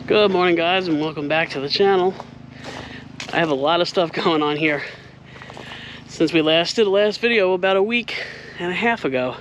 Good morning, guys, and welcome back to the channel. I have a lot of stuff going on here since we last did the last video about a week and a half ago.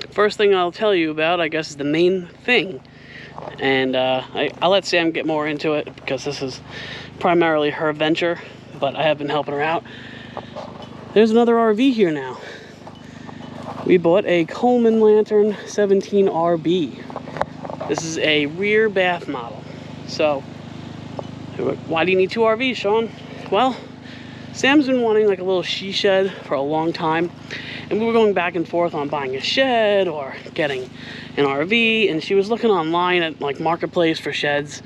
First thing I'll tell you about, I guess, is the main thing, and I'll let Sam get more into it because this is primarily her venture, but I have been helping her out. There's another RV here now. We bought a Coleman Lantern 17RB. This is a rear bath model. So, why do you need two RVs, Sean? Well, Sam's been wanting like a little she shed for a long time, and we were going back and forth on buying a shed or getting an RV, and she was looking online at like Marketplace for sheds,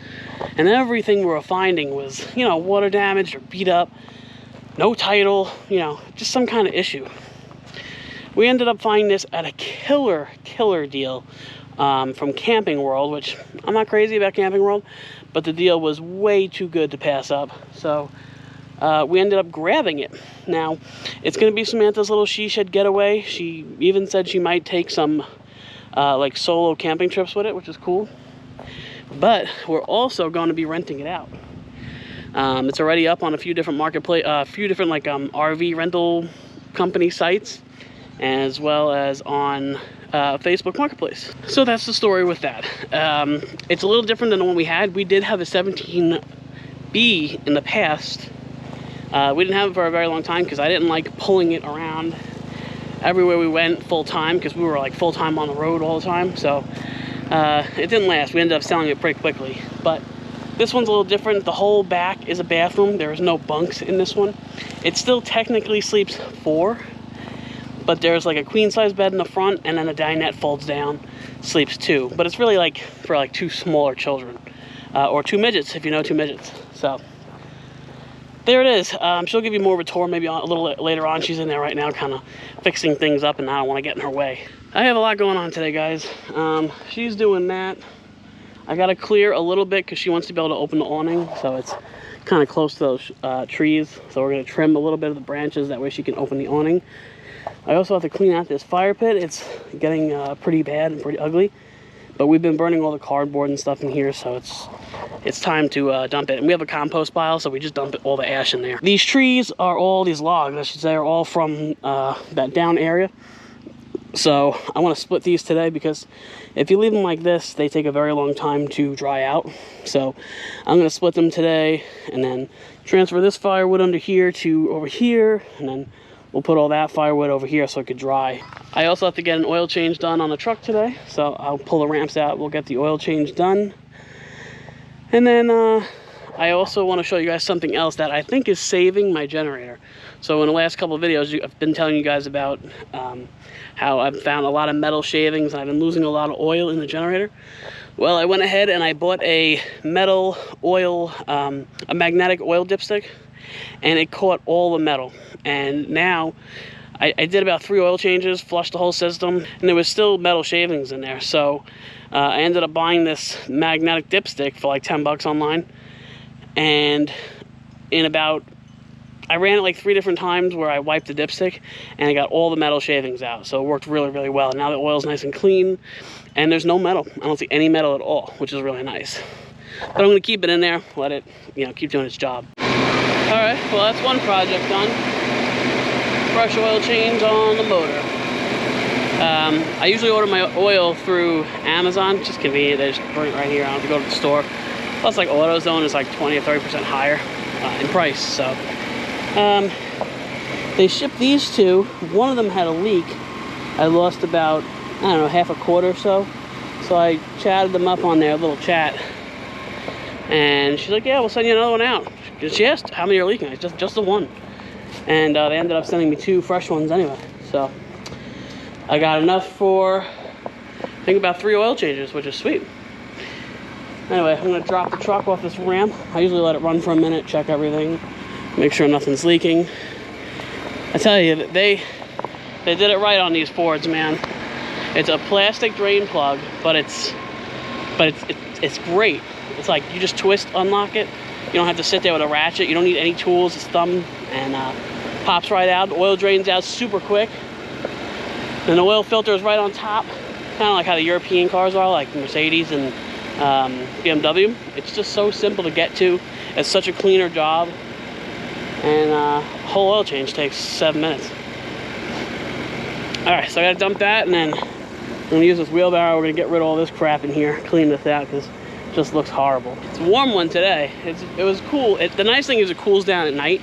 and everything we were finding was, you know, water damaged or beat up, no title, you know, just some kind of issue. We ended up finding this at a killer deal from Camping World, which I'm not crazy about Camping World, but the deal was way too good to pass up. So we ended up grabbing it. Now, it's going to be Samantha's little she shed getaway. She even said she might take some like solo camping trips with it, which is cool. But we're also going to be renting it out. It's already up on a few different marketplace, like RV rental company sites, as well as on Facebook Marketplace. So that's the story with that. It's a little different than the one we had. We did have a 17B in the past. We didn't have it for a very long time because I didn't like pulling it around everywhere we went full time, because we were like full time on the road all the time. So it didn't last. We ended up selling it pretty quickly. But this one's a little different. The whole back is a bathroom. There is no bunks in this one. It still technically sleeps 4. But there's like a queen size bed in the front, and then a dinette folds down, sleeps 2. But it's really like for like 2 smaller children, or 2 midgets, if you know 2 midgets. So there it is. She'll give you more of a tour maybe a little later on. She's in there right now kind of fixing things up, and I don't want to get in her way. I have a lot going on today, guys. She's doing that. I got to clear a little bit because she wants to be able to open the awning, so it's kind of close to those trees. So we're going to trim a little bit of the branches, that way she can open the awning. I also have to clean out this fire pit. It's getting pretty bad and pretty ugly, but we've been burning all the cardboard and stuff in here, so it's time to dump it. And we have a compost pile, so we just dump all the ash in there. These trees are all, these logs I should say, are all from that down area. So I want to split these today, because if you leave them like this, they take a very long time to dry out. So I'm going to split them today, and then transfer this firewood under here to over here, and then we'll put all that firewood over here so it could dry. I also have to get an oil change done on the truck today, so I'll pull the ramps out. We'll get the oil change done. And then I also want to show you guys something else that I think is saving my generator. So in the last couple of videos, I've been telling you guys about how I've found a lot of metal shavings, and I've been losing a lot of oil in the generator. Well, I went ahead and I bought a metal oil, a magnetic oil dipstick, and it caught all the metal. And now I did about 3 oil changes, flushed the whole system, and there was still metal shavings in there. So I ended up buying this magnetic dipstick for like 10 bucks online, and I ran it like 3 different times where I wiped the dipstick, and I got all the metal shavings out. So it worked really well. Now the oil's nice and clean, and there's no metal. I don't see any metal at all, which is really nice. But I'm going to keep it in there, let it, you know, keep doing its job. All right, well, that's one project done. Fresh oil change on the motor. I usually order my oil through Amazon, just convenient. They just bring it right here. I don't have to go to the store. Plus, like, AutoZone is like 20 or 30% higher in price. So they shipped these 2. One of them had a leak. I lost about, I don't know, half a quart or so. So I chatted them up on their little chat, and she's like, "Yeah, we'll send you another one out." She asked how many are leaking. It's just the one. And they ended up sending me 2 fresh ones anyway. So I got enough for, I think, about 3 oil changes, which is sweet. Anyway, I'm going to drop the truck off this ramp. I usually let it run for a minute, check everything, make sure nothing's leaking. I tell you, they did it right on these Fords, man. It's a plastic drain plug, but it's great. It's like you just twist, unlock it. You don't have to sit there with a ratchet. You don't need any tools. It's thumb and pops right out. The oil drains out super quick. And the oil filter is right on top. Kind of like how the European cars are, like Mercedes and BMW. It's just so simple to get to. It's such a cleaner job, and whole oil change takes 7 minutes. All right, so I gotta dump that, and then I'm gonna use this wheelbarrow. We're gonna get rid of all this crap in here, clean this out, because it just looks horrible. It's a warm one today. It was cool. The nice thing is it cools down at night.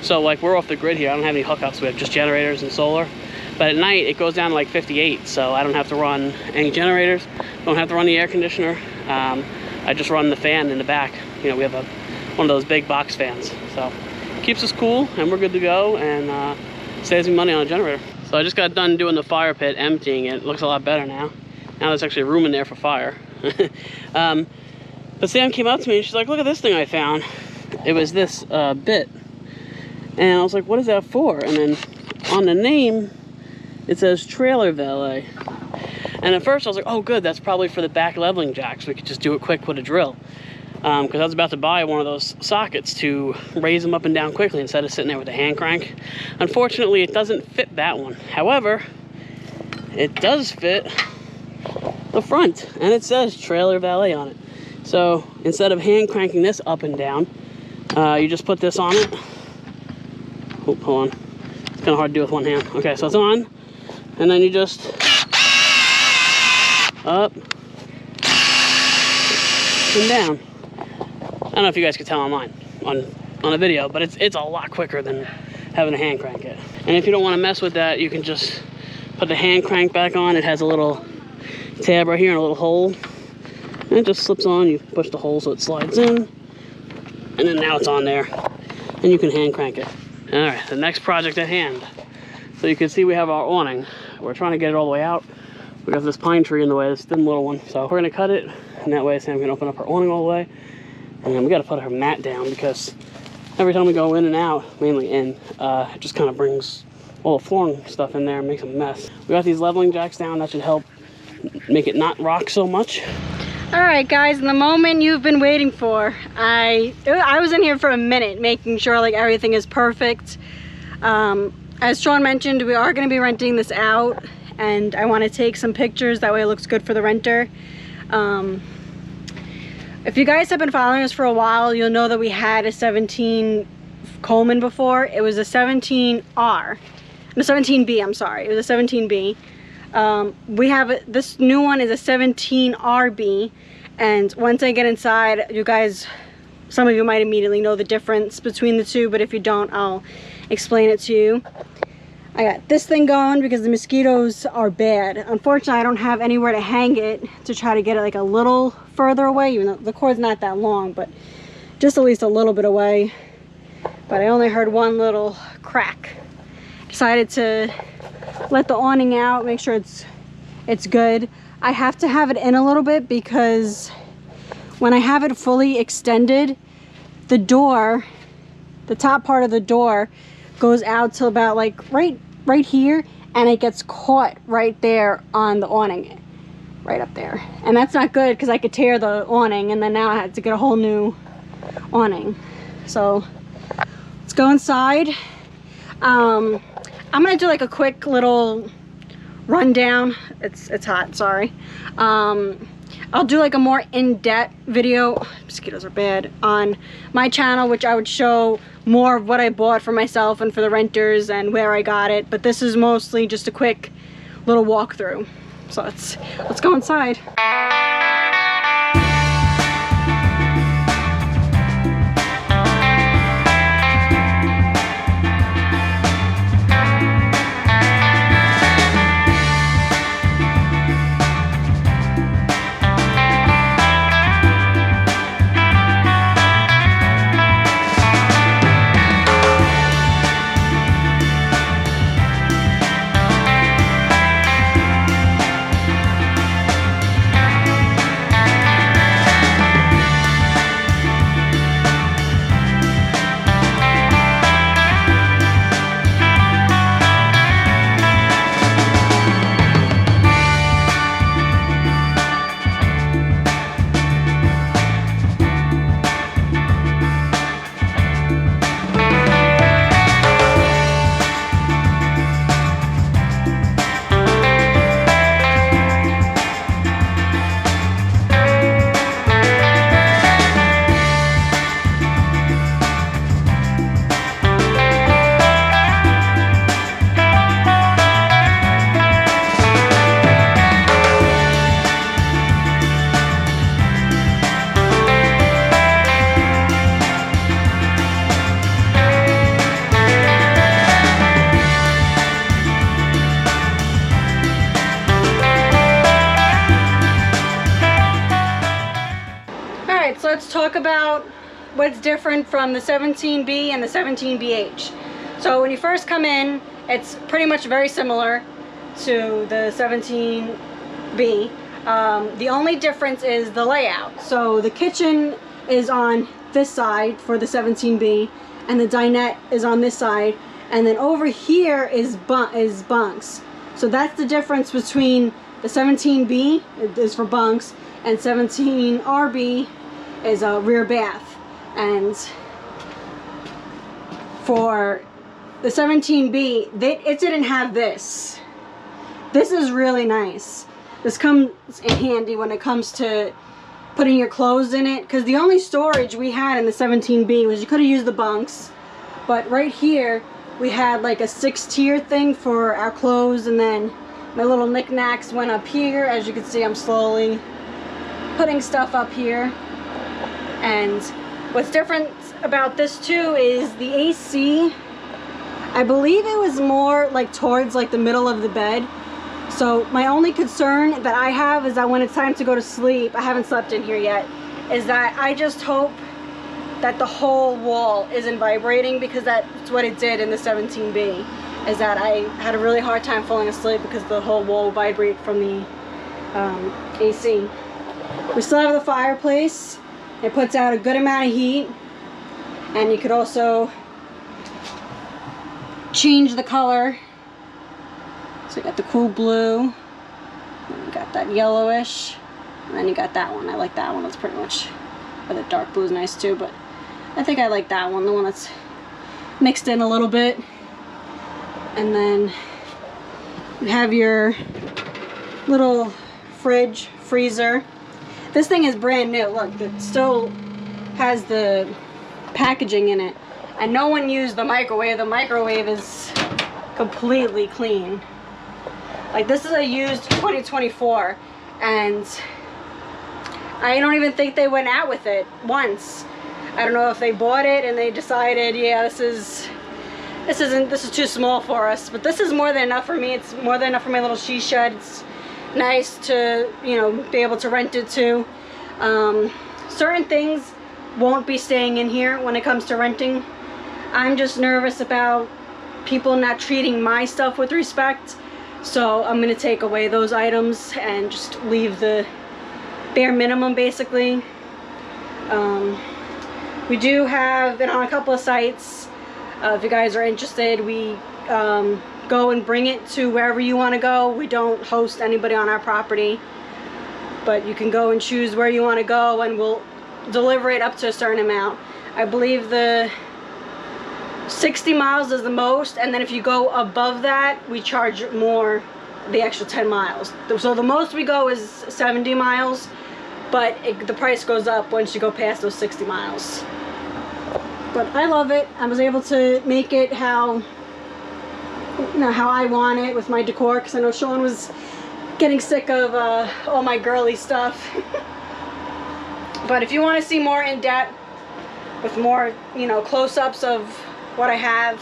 So like, we're off the grid here. I don't have any hookups. We have just generators and solar. But at night it goes down to like 58, so I don't have to run any generators. Don't have to run the air conditioner. I just run the fan in the back. You know, we have one of those big box fans, so keeps us cool, and we're good to go, and saves me money on a generator. So I just got done doing the fire pit, emptying it. It looks a lot better now. Now there's actually room in there for fire. But Sam came up to me and she's like, look at this thing I found. It was this bit. And I was like, what is that for? And then on the name, it says trailer valet. And at first I was like, oh good, that's probably for the back leveling jacks. We could just do it quick with a drill. Because I was about to buy one of those sockets to raise them up and down quickly instead of sitting there with a hand crank. Unfortunately, it doesn't fit that one. However, it does fit the front, and it says trailer valet on it. So instead of hand cranking this up and down, you just put this on it. Oh, hold on. It's kind of hard to do with one hand. Okay, so it's on, and then you just up and down. I don't know if you guys could tell online on a video, but it's a lot quicker than having a hand crank it. And if you don't want to mess with that, you can just put the hand crank back on. It has a little tab right here and a little hole. And it just slips on. You push the hole so it slides in. And then now it's on there. And you can hand crank it. All right, the next project at hand. So you can see we have our awning. We're trying to get it all the way out. We got this pine tree in the way, this thin little one. So we're gonna cut it, and that way Sam can open up her awning all the way. And then we gotta put her mat down because every time we go in and out, mainly in, it just kind of brings all the flooring stuff in there and makes a mess. We got these leveling jacks down. That should help make it not rock so much. All right, guys, the moment you've been waiting for. I was in here for a minute making sure like everything is perfect. As Sean mentioned, we are going to be renting this out, and I want to take some pictures. That way it looks good for the renter. If you guys have been following us for a while, you'll know that we had a 17 Coleman before. It was a 17R. No, 17B, I'm sorry. It was a 17B. We have this new one is a 17RB, and once I get inside, you guys, some of you might immediately know the difference between the two, but if you don't, I'll explain it to you. I got this thing going because the mosquitoes are bad. Unfortunately, I don't have anywhere to hang it to try to get it like a little further away, even though the cord's not that long, but just at least a little bit away. But I only heard one little crack. Decided to let the awning out, make sure it's good. I have to have it in a little bit because when I have it fully extended, the door, the top part of the door goes out to about like right here, and it gets caught right there on the awning, right up there. And that's not good because I could tear the awning, and then now I had to get a whole new awning. So let's go inside. I'm gonna do like a quick little rundown. It's hot, sorry. I'll do like a more in-depth video, mosquitoes are bad, on my channel, which I would show more of what I bought for myself and for the renters and where I got it. But this is mostly just a quick little walkthrough. So let's go inside. Alright, so let's talk about what's different from the 17B and the 17BH. So when you first come in, it's pretty much very similar to the 17B. The only difference is the layout. So the kitchen is on this side for the 17B, and the dinette is on this side, and then over here is bunks. So that's the difference between the 17B is for bunks and 17RB is a rear bath. And for the 17B, it didn't have this. This is really nice. This comes in handy when it comes to putting your clothes in it, because the only storage we had in the 17B was you could have used the bunks, but right here we had like a 6-tier thing for our clothes, and then my little knickknacks went up here. As you can see, I'm slowly putting stuff up here. And what's different about this too is the AC. I believe it was more like towards like the middle of the bed. So my only concern that I have is that when it's time to go to sleep, I haven't slept in here yet, is that I just hope that the whole wall isn't vibrating, because that's what it did in the 17B, is that I had a really hard time falling asleep because the whole wall vibrated from the AC. We still have the fireplace. It puts out a good amount of heat, and you could also change the color. So you got the cool blue, and you got that yellowish, and then you got that one. I like that one. That's pretty much, or the dark blue is nice too, but I think I like that one, the one that's mixed in a little bit. And then you have your little fridge, freezer. This thing is brand new. Look, it still has the packaging in it. And no one used the microwave. The microwave is completely clean. Like, this is a used 2024, and I don't even think they went out with it once. I don't know if they bought it and they decided, yeah, this is too small for us. But this is more than enough for me. It's more than enough for my little she shed. It's nice to, you know, be able to rent it to. Certain things won't be staying in here when it comes to renting. I'm just nervous about people not treating my stuff with respect. So I'm going to take away those items and just leave the bare minimum, basically. We do have it on a couple of sites. If you guys are interested, we go and bring it to wherever you want to go. We don't host anybody on our property, but you can go and choose where you want to go, and we'll deliver it up to a certain amount. I believe the 60 miles is the most, and then if you go above that, we charge more, the extra 10 miles. So the most we go is 70 miles, but the price goes up once you go past those 60 miles. But I love it. I was able to make it how, you know, how I want it with my decor, because I know Sean was getting sick of all my girly stuff. But if you want to see more in depth with more, you know, close-ups of what I have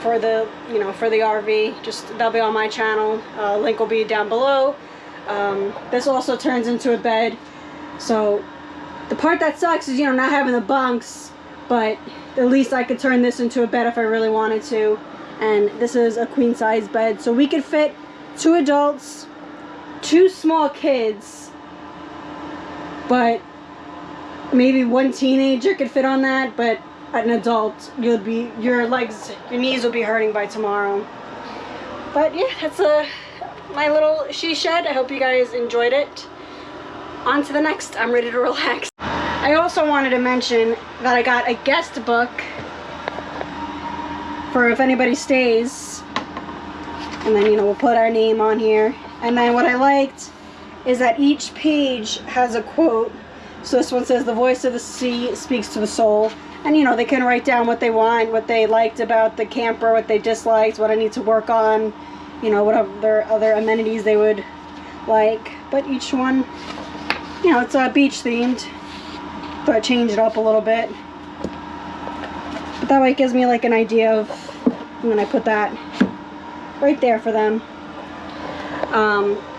for the, you know, for the RV, just they'll be on my channel. Link will be down below. This also turns into a bed. So the part that sucks is, you know, not having the bunks, but at least I could turn this into a bed if I really wanted to. And this is a queen size bed, so we could fit 2 adults, 2 small kids, but maybe 1 teenager could fit on that. But an adult, your knees will be hurting by tomorrow. But yeah, that's my little she shed. I hope you guys enjoyed it. On to the next. I'm ready to relax. I also wanted to mention that I got a guest book for if anybody stays, and then, you know, we'll put our name on here. And then what I liked is that each page has a quote. So this one says, "The voice of the sea speaks to the soul." And, you know, they can write down what they want, what they liked about the camper, what they disliked, what I need to work on, you know, whatever other amenities they would like. But each one, you know, it's beach themed, but I changed it up a little bit. But that way it gives me like an idea of, and then I put that right there for them.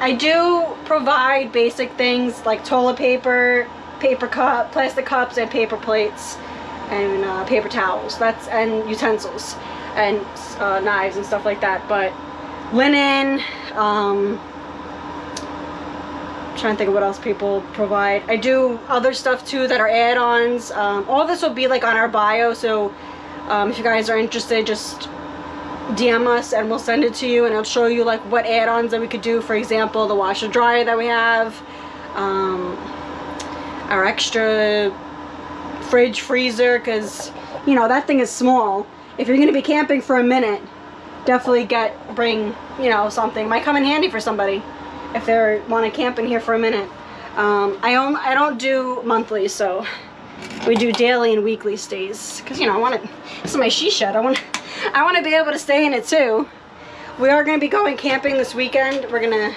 I do provide basic things like toilet paper, paper cup, plastic cups, and paper plates, and paper towels. And utensils, and knives and stuff like that. But linen. Trying to think of what else people provide. I do other stuff too that are add-ons. All this will be like on our bio, so if you guys are interested, just DM us and we'll send it to you, and I'll show you like what add-ons that we could do. For example, the washer dryer that we have, our extra fridge freezer, because you know that thing is small. If you're going to be camping for a minute, definitely bring you know something. Might come in handy for somebody if they want to camp in here for a minute. I don't do monthly, so we do daily and weekly stays, because you know this is my she shed. I want to be able to stay in it too. We are going to be going camping this weekend. We're going to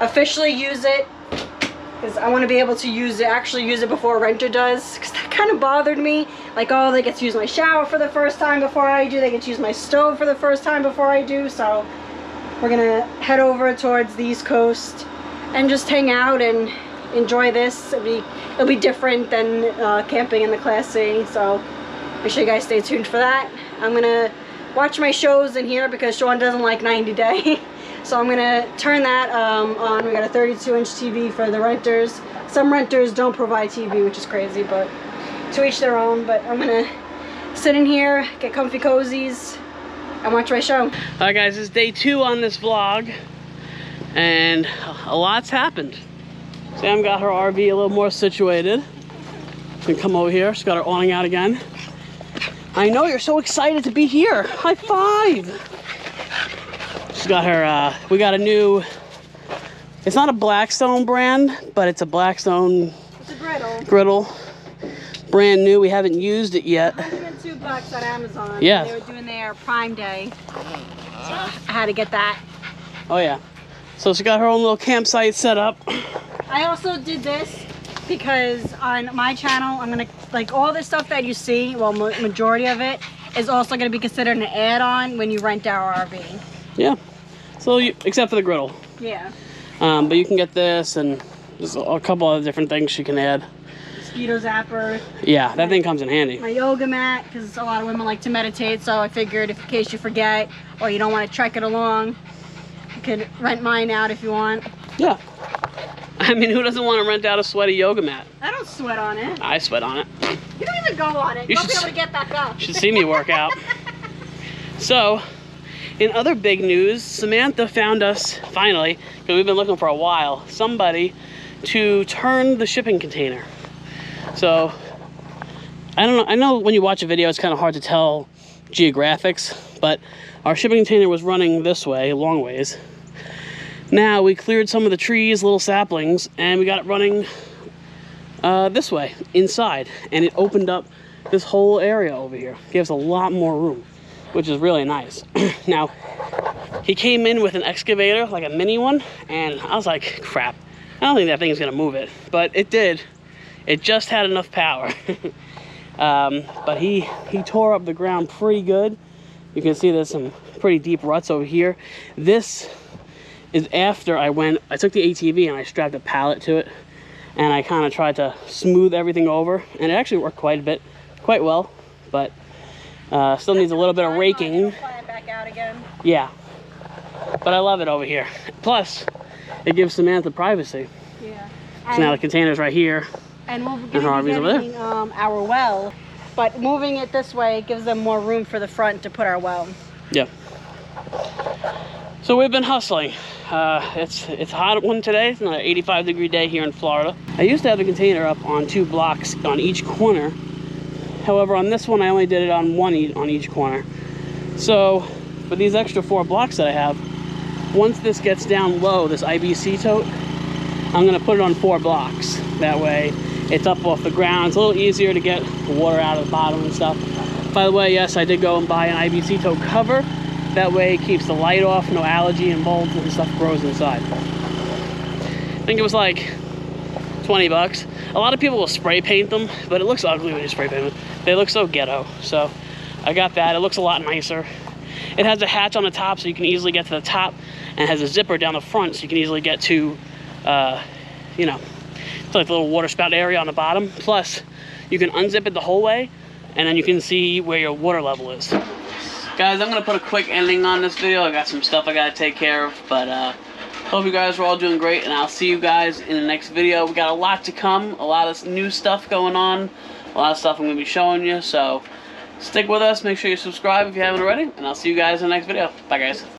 officially use it, because I want to be able to actually use it before renter does, because that kind of bothered me. Like, oh, they get to use my shower for the first time before I do. They get to use my stove for the first time before I do. So we're gonna head over towards the East Coast and just hang out and enjoy this. It'll be different than camping in the Class C. So make sure you guys stay tuned for that. I'm gonna watch my shows in here because Sean doesn't like 90 Day. So I'm gonna turn that on. We got a 32-inch TV for the renters. Some renters don't provide TV, which is crazy, but to each their own. But I'm gonna sit in here, get comfy cozies, and watch my show. Alright guys, it's day 2 on this vlog, and a lot's happened. Sam got her RV a little more situated. Can come over here. She's got her awning out again. I know you're so excited to be here. High five! She's got her, we got a new, it's not a Blackstone brand, but it's a Blackstone It's a griddle. Griddle. Brand new. We haven't used it yet. $102 on Amazon. Yeah. They were doing their Prime Day. So I had to get that. Oh yeah. So she got her own little campsite set up. I also did this because on my channel, I'm gonna, like, all the stuff that you see, well, majority of it is also gonna be considered an add-on when you rent our RV. Yeah. So except for the griddle. Yeah. But you can get this, and there's a couple other different things you can add. Mosquito zapper. Yeah, that thing comes in handy. My yoga mat, because a lot of women like to meditate, so I figured if in case you forget or you don't want to trek it along, you could rent mine out if you want. Yeah. I mean, who doesn't want to rent out a sweaty yoga mat? I don't sweat on it. I sweat on it. You don't even go on it. You won't be able to get back up. You should see me work out. So, in other big news, Samantha found us, finally, because we've been looking for a while, somebody to turn the shipping container. So, I don't know, I know when you watch a video it's kind of hard to tell geographics, but our shipping container was running this way, a long ways. Now we cleared some of the trees, little saplings, and we got it running this way, inside, and it opened up this whole area over here. Gave us a lot more room, which is really nice. Now, he came in with an excavator, like a mini one, and I was like, crap, I don't think that thing's gonna move it, but it did. It just had enough power. But he tore up the ground pretty good. You can see there's some pretty deep ruts over here. This is after I took the ATV and I strapped a pallet to it, and I kind of tried to smooth everything over, and it actually worked quite well, but still needs a little bit of raking. Back out again. Yeah, but I love it over here. Plus, it gives Samantha privacy. Yeah. So now the container's right here. And we'll be getting our well, but moving it this way gives them more room for the front to put our well. Yeah. So we've been hustling. It's a hot one today. It's an 85-degree day here in Florida. I used to have the container up on 2 blocks on each corner. However, on this one I only did it on one on each corner. So for these extra 4 blocks that I have, once this gets down low, this IBC tote, I'm gonna put it on 4 blocks. That way it's up off the ground. It's a little easier to get the water out of the bottom and stuff. By the way, yes, I did go and buy an IBC tote cover. That way it keeps the light off, no algae and molds and stuff grows inside. I think it was like 20 bucks. A lot of people will spray paint them, but it looks ugly when you spray paint them. They look so ghetto. So I got that. It looks a lot nicer. It has a hatch on the top so you can easily get to the top, and has a zipper down the front so you can easily get to, you know, It's like a little water spout area on the bottom. Plus, you can unzip it the whole way, and then you can see where your water level is. Guys, I'm gonna put a quick ending on this video. I got some stuff I gotta take care of, but hope you guys are all doing great, and I'll see you guys in the next video. We got a lot to come, a lot of new stuff going on, a lot of stuff I'm gonna be showing you, so stick with us. Make sure you subscribe if you haven't already, and I'll see you guys in the next video. Bye, guys.